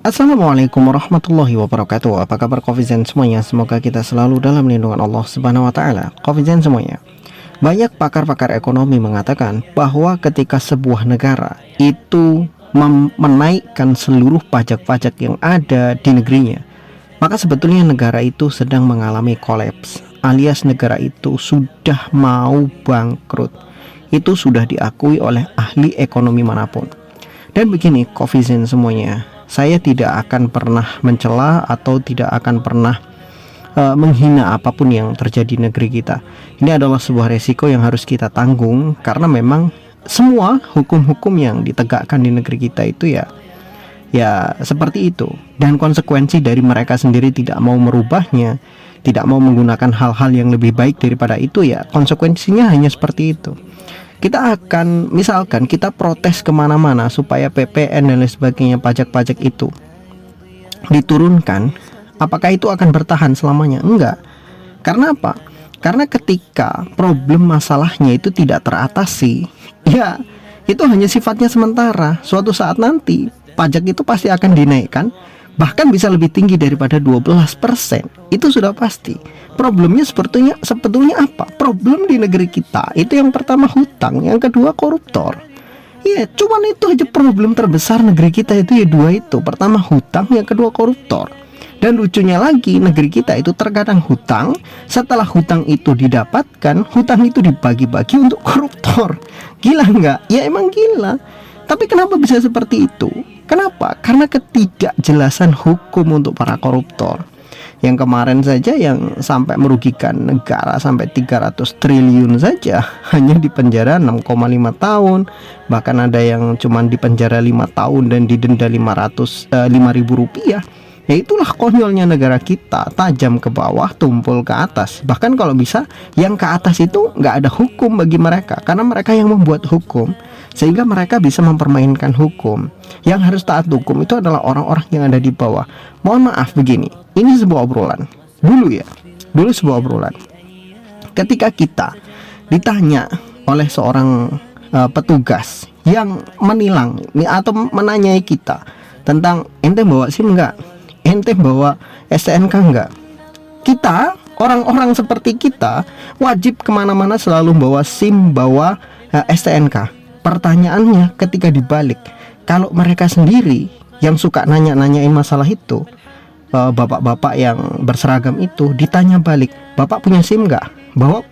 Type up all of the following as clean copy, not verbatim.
Assalamualaikum warahmatullahi wabarakatuh. Apa kabar Covizen semuanya? Semoga kita selalu dalam lindungan Allah Subhanahu wa taala. Covizen semuanya. Banyak pakar-pakar ekonomi mengatakan bahwa ketika sebuah negara itu menaikkan seluruh pajak-pajak yang ada di negerinya, maka sebetulnya negara itu sedang mengalami kolaps, alias negara itu sudah mau bangkrut. Itu sudah diakui oleh ahli ekonomi manapun. Dan begini Covizen semuanya, saya tidak akan pernah mencela atau tidak akan pernah menghina apapun yang terjadi di negeri kita. Ini adalah sebuah resiko yang harus kita tanggung, karena memang semua hukum-hukum yang ditegakkan di negeri kita itu ya seperti itu. Dan konsekuensi dari mereka sendiri tidak mau merubahnya, tidak mau menggunakan hal-hal yang lebih baik daripada itu, ya konsekuensinya hanya seperti itu. Kita akan, misalkan kita protes kemana-mana supaya PPN dan lain sebagainya, pajak-pajak itu diturunkan, apakah itu akan bertahan selamanya? Enggak. Karena apa? Karena ketika problem masalahnya itu tidak teratasi, ya itu hanya sifatnya sementara. Suatu saat nanti pajak itu pasti akan dinaikkan, bahkan bisa lebih tinggi daripada 12%. Itu sudah pasti. Problemnya sebetulnya apa? Problem di negeri kita itu yang pertama hutang, yang kedua koruptor. Ya, cuman itu aja problem terbesar negeri kita itu, ya dua itu. Pertama hutang, yang kedua koruptor. Dan lucunya lagi, negeri kita itu terkadang hutang, setelah hutang itu didapatkan, hutang itu dibagi-bagi untuk koruptor. Gila nggak? Ya emang gila. Tapi kenapa bisa seperti itu? Kenapa? Karena ketidakjelasan hukum untuk para koruptor. Yang kemarin saja yang sampai merugikan negara sampai 300 triliun saja hanya dipenjara 6,5 tahun. Bahkan ada yang cuma dipenjara 5 tahun dan didenda 5.000 rupiah. Ya itulah konyolnya negara kita, tajam ke bawah, tumpul ke atas. Bahkan kalau bisa yang ke atas itu nggak ada hukum bagi mereka, karena mereka yang membuat hukum, sehingga mereka bisa mempermainkan hukum. Yang harus taat hukum itu adalah orang-orang yang ada di bawah. Mohon maaf begini, ini sebuah obrolan. Dulu sebuah obrolan. Ketika kita ditanya oleh seorang petugas yang menilang atau menanyai kita tentang ente bawa SIM enggak? Ente bawa STNK enggak? Kita, orang-orang seperti kita, wajib kemana-mana selalu bawa SIM, bawa STNK. Pertanyaannya ketika dibalik, kalau mereka sendiri yang suka nanya-nanyain masalah itu, bapak-bapak yang berseragam itu ditanya balik, bapak punya SIM enggak?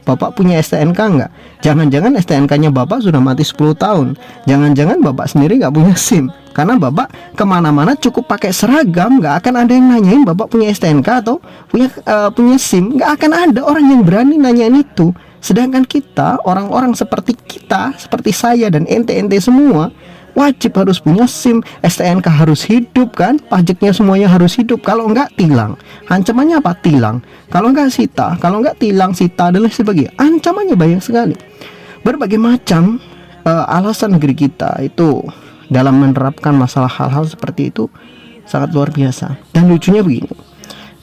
Bapak punya STNK enggak? Jangan-jangan STNK-nya bapak sudah mati 10 tahun. Jangan-jangan bapak sendiri enggak punya SIM, karena bapak kemana-mana cukup pakai seragam. Enggak akan ada yang nanyain bapak punya STNK atau punya SIM. Enggak akan ada orang yang berani nanyain itu. Sedangkan kita, orang-orang seperti kita, seperti saya dan ente-ente semua, wajib harus punya SIM, STNK harus hidup kan, pajaknya semuanya harus hidup. Kalau enggak tilang. Ancamannya apa? Tilang. Kalau enggak sita, kalau enggak tilang, sita dan lain sebagainya. Ancamannya banyak sekali. Berbagai macam alasan negeri kita itu dalam menerapkan masalah hal-hal seperti itu sangat luar biasa. Dan lucunya begini,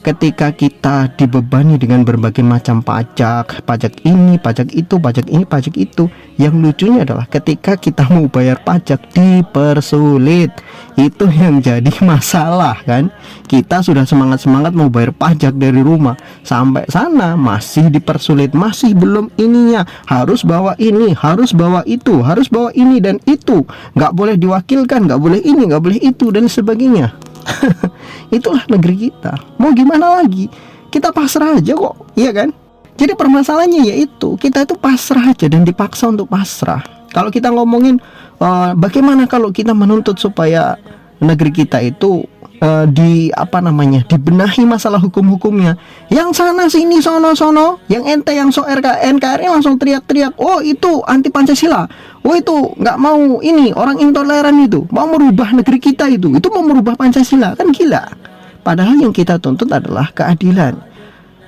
ketika kita dibebani dengan berbagai macam pajak ini, pajak itu, pajak ini, pajak itu, yang lucunya adalah ketika kita mau bayar pajak dipersulit. Itu yang jadi masalah kan. Kita sudah semangat-semangat mau bayar pajak dari rumah, sampai sana masih dipersulit, masih belum ininya, harus bawa ini, harus bawa itu, harus bawa ini dan itu, nggak boleh diwakilkan, nggak boleh ini, nggak boleh itu dan sebagainya. Itulah negeri kita. Mau gimana lagi? Kita pasrah aja kok, iya kan? Jadi permasalahannya yaitu kita itu pasrah aja dan dipaksa untuk pasrah. Kalau kita ngomongin bagaimana kalau kita menuntut supaya negeri kita itu dibenahi masalah hukum-hukumnya, yang sana sini sono, yang ente yang NKRI langsung teriak-teriak, oh itu anti Pancasila, oh itu nggak mau ini, orang intoleran itu mau merubah negeri kita, itu mau merubah Pancasila, kan gila. Padahal yang kita tuntut adalah keadilan,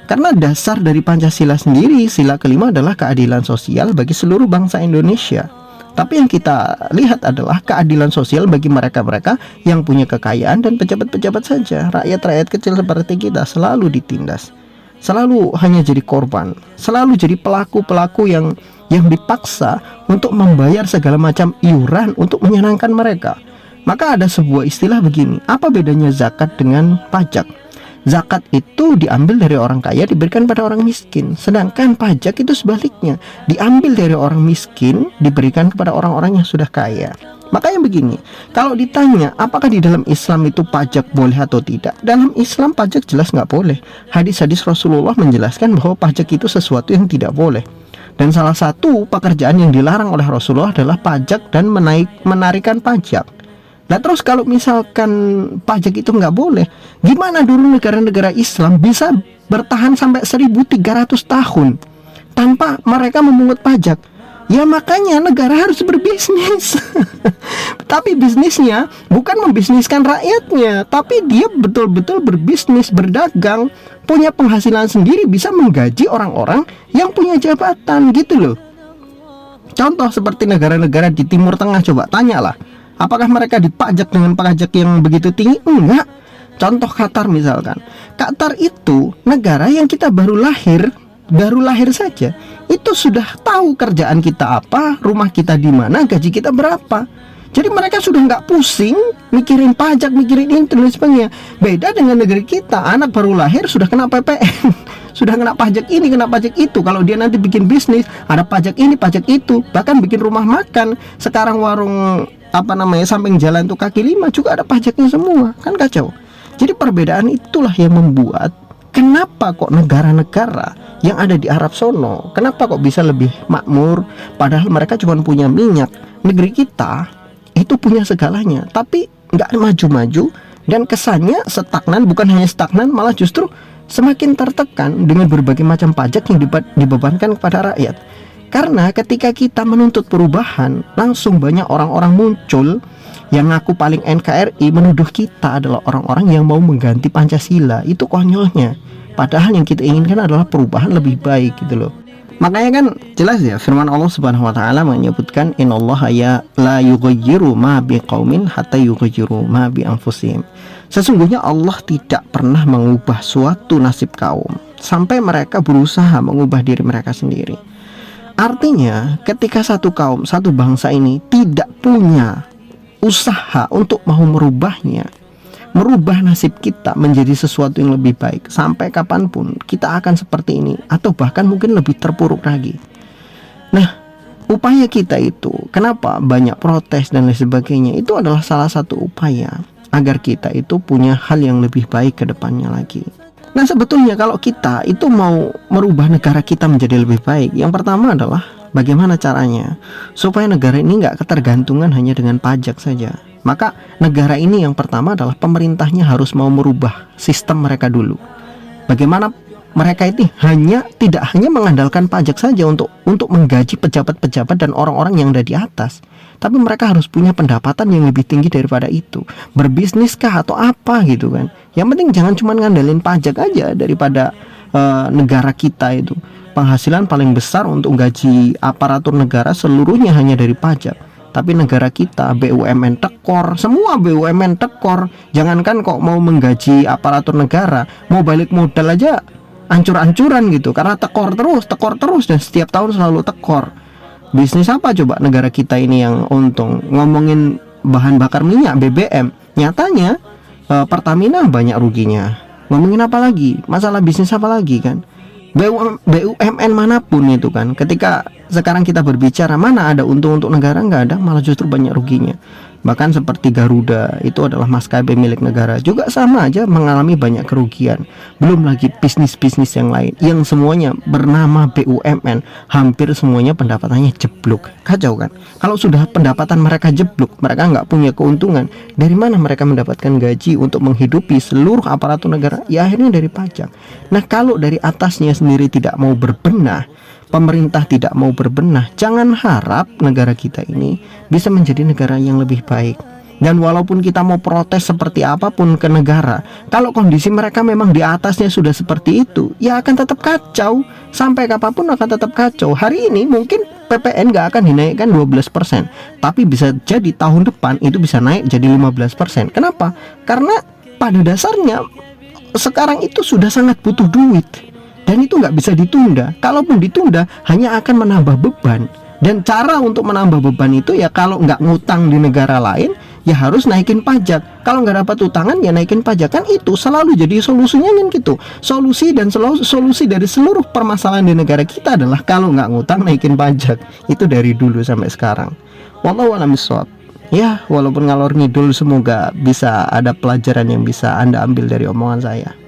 karena dasar dari Pancasila sendiri, sila kelima adalah keadilan sosial bagi seluruh bangsa Indonesia. Tapi yang kita lihat adalah keadilan sosial bagi mereka-mereka yang punya kekayaan dan pejabat-pejabat saja. Rakyat-rakyat kecil seperti kita selalu ditindas, selalu hanya jadi korban, selalu jadi pelaku-pelaku yang yang dipaksa untuk membayar segala macam iuran untuk menyenangkan mereka. Maka ada sebuah istilah begini, apa bedanya zakat dengan pajak? Zakat itu diambil dari orang kaya diberikan pada orang miskin, sedangkan pajak itu sebaliknya, diambil dari orang miskin diberikan kepada orang-orang yang sudah kaya. Makanya begini, kalau ditanya apakah di dalam Islam itu pajak boleh atau tidak, dalam Islam pajak jelas nggak boleh. Hadis-hadis Rasulullah menjelaskan bahwa pajak itu sesuatu yang tidak boleh. Dan salah satu pekerjaan yang dilarang oleh Rasulullah adalah pajak dan menarikan pajak. Nah terus kalau misalkan pajak itu nggak boleh, gimana dulu negara-negara Islam bisa bertahan sampai 1300 tahun tanpa mereka memungut pajak? Ya makanya negara harus berbisnis. Tapi bisnisnya bukan membisniskan rakyatnya, tapi dia betul-betul berbisnis, berdagang, punya penghasilan sendiri, bisa menggaji orang-orang yang punya jabatan gitu loh. Contoh seperti negara-negara di Timur Tengah, coba tanyalah, apakah mereka dipajak dengan pajak yang begitu tinggi? Enggak. Contoh Qatar misalkan. Qatar itu negara yang kita baru lahir saja, itu sudah tahu kerjaan kita apa, rumah kita di mana, gaji kita berapa. Jadi mereka sudah nggak pusing mikirin pajak, mikirin ini dan sebagainya. Beda dengan negeri kita, anak baru lahir sudah kena PPN, sudah kena pajak ini, kena pajak itu. Kalau dia nanti bikin bisnis, ada pajak ini, pajak itu. Bahkan bikin rumah makan, sekarang warung samping jalan tuh kaki lima juga ada pajaknya semua, kan kacau. Jadi perbedaan itulah yang membuat kenapa kok negara-negara yang ada di Arab sono, kenapa kok bisa lebih makmur, padahal mereka cuma punya minyak. Negeri kita itu punya segalanya, tapi nggak maju-maju, dan kesannya stagnan. Bukan hanya stagnan, malah justru semakin tertekan dengan berbagai macam pajak yang dibebankan kepada rakyat. Karena ketika kita menuntut perubahan, langsung banyak orang-orang muncul yang ngaku paling NKRI menuduh kita adalah orang-orang yang mau mengganti Pancasila. Itu konyolnya. Padahal yang kita inginkan adalah perubahan lebih baik gitu loh. Makanya kan jelas ya, firman Allah Subhanahu wa taala menyebutkan innallaha ya la yughayyiru ma biqaumin hatta yughayyiru ma bi anfusihim. Sesungguhnya Allah tidak pernah mengubah suatu nasib kaum sampai mereka berusaha mengubah diri mereka sendiri. Artinya ketika satu kaum, satu bangsa ini tidak punya usaha untuk mau merubahnya, merubah nasib kita menjadi sesuatu yang lebih baik, sampai kapanpun kita akan seperti ini, atau bahkan mungkin lebih terpuruk lagi. Nah, upaya kita itu, kenapa banyak protes dan lain sebagainya, itu adalah salah satu upaya agar kita itu punya hal yang lebih baik ke depannya lagi. Nah sebetulnya kalau kita itu mau merubah negara kita menjadi lebih baik, yang pertama adalah bagaimana caranya supaya negara ini nggak ketergantungan hanya dengan pajak saja. Maka negara ini yang pertama adalah pemerintahnya harus mau merubah sistem mereka dulu. Bagaimana mereka itu tidak hanya mengandalkan pajak saja untuk menggaji pejabat-pejabat dan orang-orang yang ada di atas, tapi mereka harus punya pendapatan yang lebih tinggi daripada itu. Berbisniskah atau apa gitu kan. Yang penting jangan cuma ngandelin pajak aja daripada negara kita itu. Penghasilan paling besar untuk gaji aparatur negara seluruhnya hanya dari pajak. Tapi negara kita BUMN tekor, semua BUMN tekor. Jangankan kok mau menggaji aparatur negara, mau balik modal aja ancur-ancuran gitu. Karena tekor terus dan setiap tahun selalu tekor. Bisnis apa coba negara kita ini yang untung? Ngomongin bahan bakar minyak BBM, nyatanya Pertamina banyak ruginya. Ngomongin apa lagi? Masalah bisnis apa lagi kan? BUMN manapun itu kan, ketika sekarang kita berbicara mana ada untung untuk negara, nggak ada, malah justru banyak ruginya. Bahkan seperti Garuda itu adalah maskapai milik negara, juga sama aja mengalami banyak kerugian. Belum lagi bisnis-bisnis yang lain yang semuanya bernama BUMN, hampir semuanya pendapatannya jeblok. Kacau kan? Kalau sudah pendapatan mereka jeblok, mereka nggak punya keuntungan, dari mana mereka mendapatkan gaji untuk menghidupi seluruh aparatur negara? Ya akhirnya dari pajak. Nah kalau dari atasnya sendiri tidak mau berbenah, pemerintah tidak mau berbenah, jangan harap negara kita ini bisa menjadi negara yang lebih baik. Dan walaupun kita mau protes seperti apapun ke negara, kalau kondisi mereka memang di atasnya sudah seperti itu, ya akan tetap kacau. Sampai kapanpun akan tetap kacau. Hari ini mungkin PPN gak akan dinaikkan 12%, tapi bisa jadi tahun depan itu bisa naik jadi 15%. Kenapa? Karena pada dasarnya sekarang itu sudah sangat butuh duit. Dan itu nggak bisa ditunda. Kalaupun ditunda, hanya akan menambah beban. Dan cara untuk menambah beban itu ya kalau nggak ngutang di negara lain, ya harus naikin pajak. Kalau nggak dapat utangan, ya naikin pajak. Kan itu selalu jadi solusinya kan gitu. Solusi dari seluruh permasalahan di negara kita adalah kalau nggak ngutang, naikin pajak. Itu dari dulu sampai sekarang. Wallahu a'lam bishawab. Ya, walaupun ngalor ngidul, semoga bisa ada pelajaran yang bisa Anda ambil dari omongan saya.